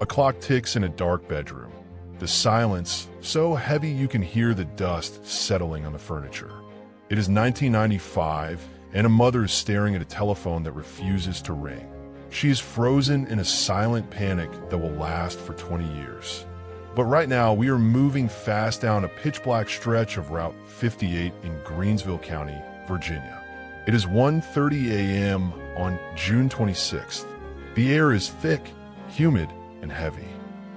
A clock ticks in a dark bedroom. The silence, so heavy you can hear the dust settling on the furniture. It is 1995, and a mother is staring at a telephone that refuses to ring. She is frozen in a silent panic that will last for 20 years. But right now, we are moving fast down a pitch-black stretch of Route 58 in Greensville County, Virginia. It is 1:30 a.m. on June 26th. The air is thick, humid, and heavy.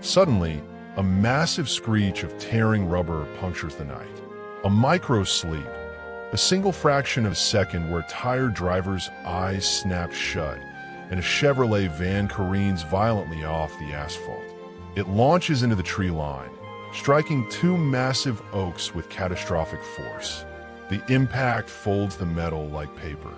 Suddenly, a massive screech of tearing rubber punctures the night. A micro-sleep, a single fraction of a second where a tired driver's eyes snapped shut and a Chevrolet van careens violently off the asphalt. It launches into the tree line, striking two massive oaks with catastrophic force. The impact folds the metal like paper.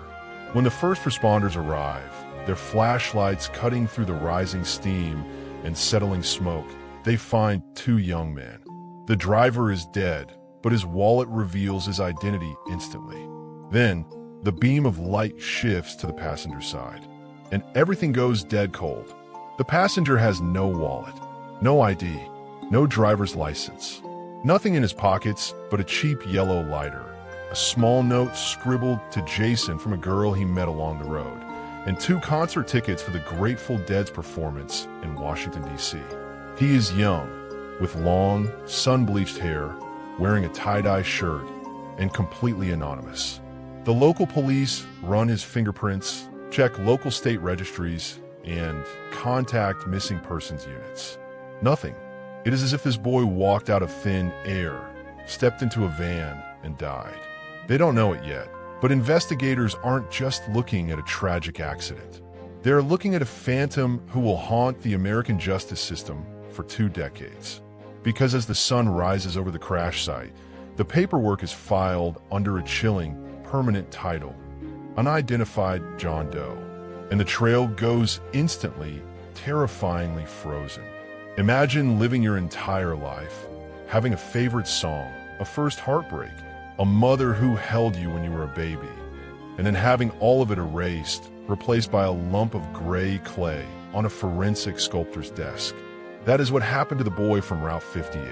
When the first responders arrive, their flashlights cutting through the rising steam and settling smoke, they find two young men. The driver is dead, but his wallet reveals his identity instantly. Then, the beam of light shifts to the passenger side, and everything goes dead cold. The passenger has no wallet, no ID, no driver's license, nothing in his pockets but a cheap yellow lighter, a small note scribbled to Jason from a girl he met along the road, and two concert tickets for the Grateful Dead's performance in Washington, D.C. He is young, with long, sun-bleached hair, wearing a tie-dye shirt, and completely anonymous. The local police run his fingerprints, check local state registries, and contact missing persons units. Nothing. It is as if this boy walked out of thin air, stepped into a van, and died. They don't know it yet, but investigators aren't just looking at a tragic accident. They are looking at a phantom who will haunt the American justice system for 2 decades. Because as the sun rises over the crash site, the paperwork is filed under a chilling, permanent title, Unidentified John Doe, and the trail goes instantly, terrifyingly frozen. Imagine living your entire life, having a favorite song, a first heartbreak, a mother who held you when you were a baby, and then having all of it erased, replaced by a lump of gray clay on a forensic sculptor's desk. That is what happened to the boy from Route 58.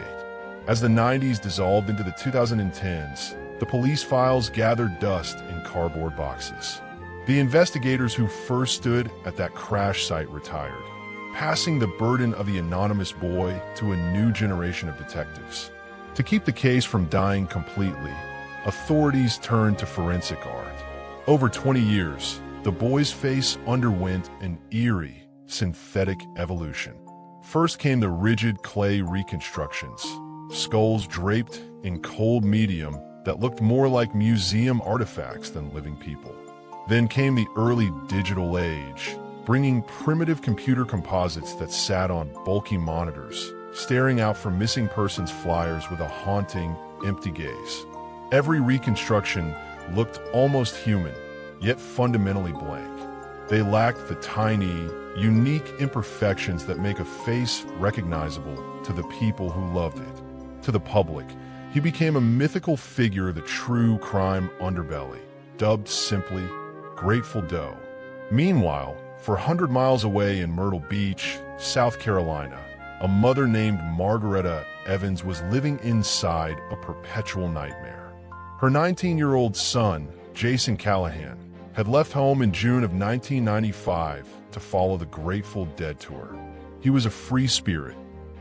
As the 90s dissolved into the 2010s, the police files gathered dust in cardboard boxes. The investigators who first stood at that crash site retired, passing the burden of the anonymous boy to a new generation of detectives. To keep the case from dying completely, authorities turned to forensic art. Over 20 years, the boy's face underwent an eerie, synthetic evolution. First came the rigid clay reconstructions, skulls draped in cold medium that looked more like museum artifacts than living people. Then came the early digital age, bringing primitive computer composites that sat on bulky monitors, staring out for missing persons flyers with a haunting, empty gaze. Every reconstruction looked almost human, yet fundamentally blank. They lacked the tiny, unique imperfections that make a face recognizable to the people who loved it. To the public, he became a mythical figure of the true crime underbelly, dubbed simply Grateful Doe. Meanwhile, for 100 miles away in Myrtle Beach, South Carolina, a mother named Margaretta Evans was living inside a perpetual nightmare. Her 19-year-old son, Jason Callahan, had left home in June of 1995 to follow the Grateful Dead tour. He was a free spirit,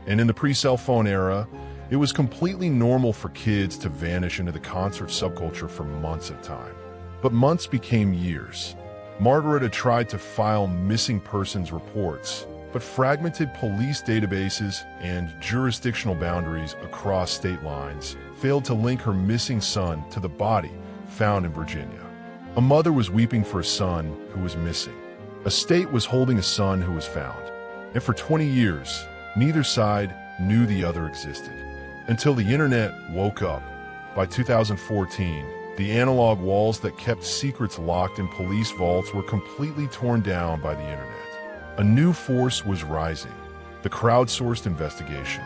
and in the pre-cell phone era, it was completely normal for kids to vanish into the concert subculture for months at a time. But months became years. Margaretta tried to file missing persons reports, but fragmented police databases and jurisdictional boundaries across state lines failed to link her missing son to the body found in Virginia. A mother was weeping for a son who was missing. A state was holding a son who was found. And for 20 years, neither side knew the other existed. Until the internet woke up. By 2014, the analog walls that kept secrets locked in police vaults were completely torn down by the internet. A new force was rising, the crowdsourced investigation.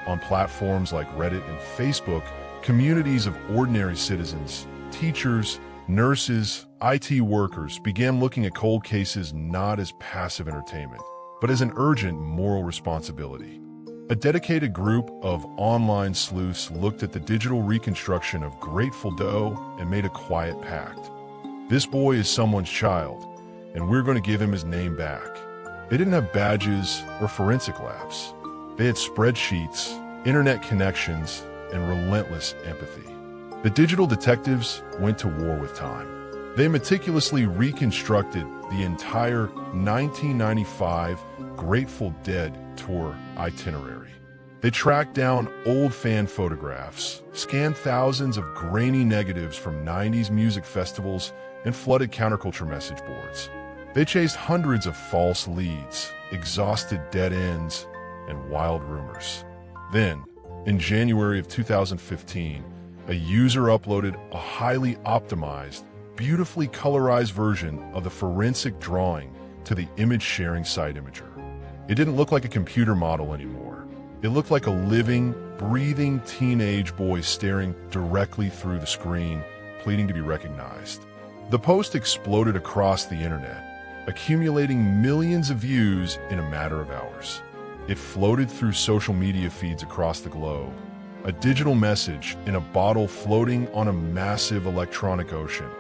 On platforms like Reddit and Facebook, communities of ordinary citizens, teachers, nurses, IT workers began looking at cold cases not as passive entertainment, but as an urgent moral responsibility. A dedicated group of online sleuths looked at the digital reconstruction of Grateful Doe and made a quiet pact. This boy is someone's child, and we're going to give him his name back. They didn't have badges or forensic labs. They had spreadsheets, internet connections, and relentless empathy. The digital detectives went to war with time. They meticulously reconstructed the entire 1995 Grateful Dead tour itinerary. They tracked down old fan photographs, scanned thousands of grainy negatives from 90s music festivals, and flooded counterculture message boards. They chased hundreds of false leads, exhausted dead ends, and wild rumors. Then, in January of 2015, a user uploaded a highly optimized, beautifully colorized version of the forensic drawing to the image-sharing site Imgur. It didn't look like a computer model anymore. It looked like a living, breathing teenage boy staring directly through the screen, pleading to be recognized. The post exploded across the internet, accumulating millions of views in a matter of hours. It floated through social media feeds across the globe, a digital message in a bottle floating on a massive electronic ocean,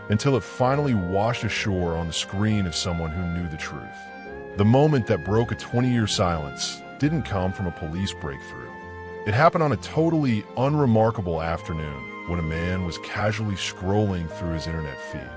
until it finally washed ashore on the screen of someone who knew the truth. The moment that broke a 20-year silence didn't come from a police breakthrough. It happened on a totally unremarkable afternoon when a man was casually scrolling through his internet feed.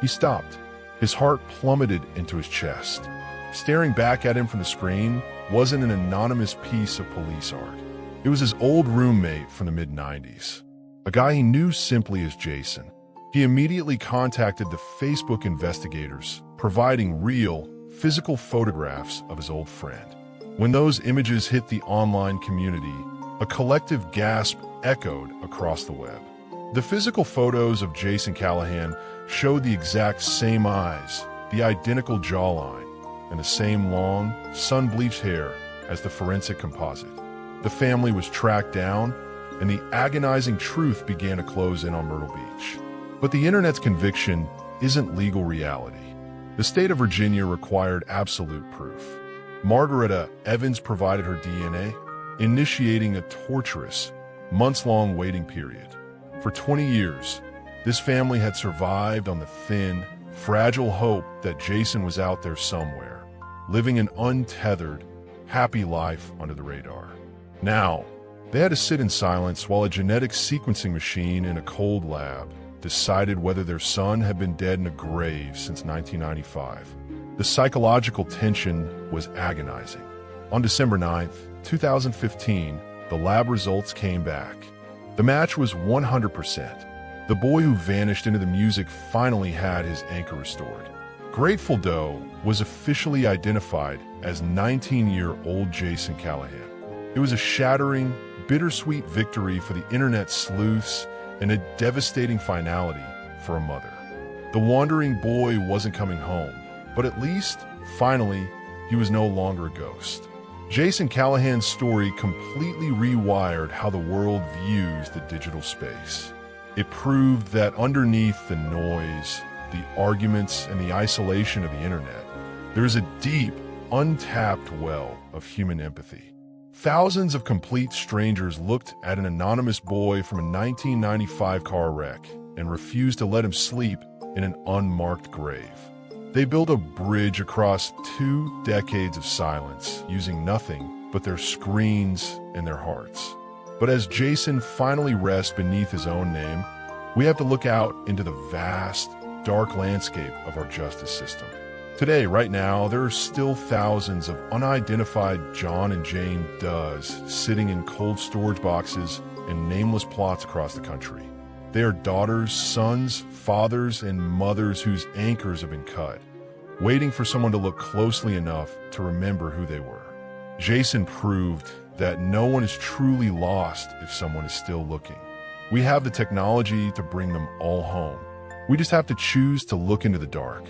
He stopped. His heart plummeted into his chest. Staring back at him from the screen wasn't an anonymous piece of police art. It was his old roommate from the mid-90s, a guy he knew simply as Jason. He immediately contacted the Facebook investigators, providing real, physical photographs of his old friend. When those images hit the online community, a collective gasp echoed across the web. The physical photos of Jason Callahan showed the exact same eyes, the identical jawline, and the same long, sun-bleached hair as the forensic composite. The family was tracked down, and the agonizing truth began to close in on Myrtle Beach. But the internet's conviction isn't legal reality. The state of Virginia required absolute proof. Margaretta Evans provided her DNA, initiating a torturous, months-long waiting period. For 20 years, this family had survived on the thin, fragile hope that Jason was out there somewhere, living an untethered, happy life under the radar. Now, they had to sit in silence while a genetic sequencing machine in a cold lab decided whether their son had been dead in a grave since 1995. The psychological tension was agonizing. On December 9th, 2015, the lab results came back. The match was 100%. The boy who vanished into the music finally had his anchor restored. Grateful Doe was officially identified as 19-year-old Jason Callahan. It was a shattering, bittersweet victory for the internet sleuths and a devastating finality for a mother. The wandering boy wasn't coming home, but at least, finally, he was no longer a ghost. Jason Callahan's story completely rewired how the world views the digital space. It proved that underneath the noise, the arguments, and the isolation of the internet, there is a deep, untapped well of human empathy. Thousands of complete strangers looked at an anonymous boy from a 1995 car wreck and refused to let him sleep in an unmarked grave. They built a bridge across 2 decades of silence, using nothing but their screens and their hearts. But as Jason finally rests beneath his own name, we have to look out into the vast, dark landscape of our justice system. Today, right now, there are still thousands of unidentified John and Jane Does sitting in cold storage boxes and nameless plots across the country. They are daughters, sons, fathers, and mothers whose anchors have been cut, waiting for someone to look closely enough to remember who they were. Jason proved that no one is truly lost if someone is still looking. We have the technology to bring them all home. We just have to choose to look into the dark.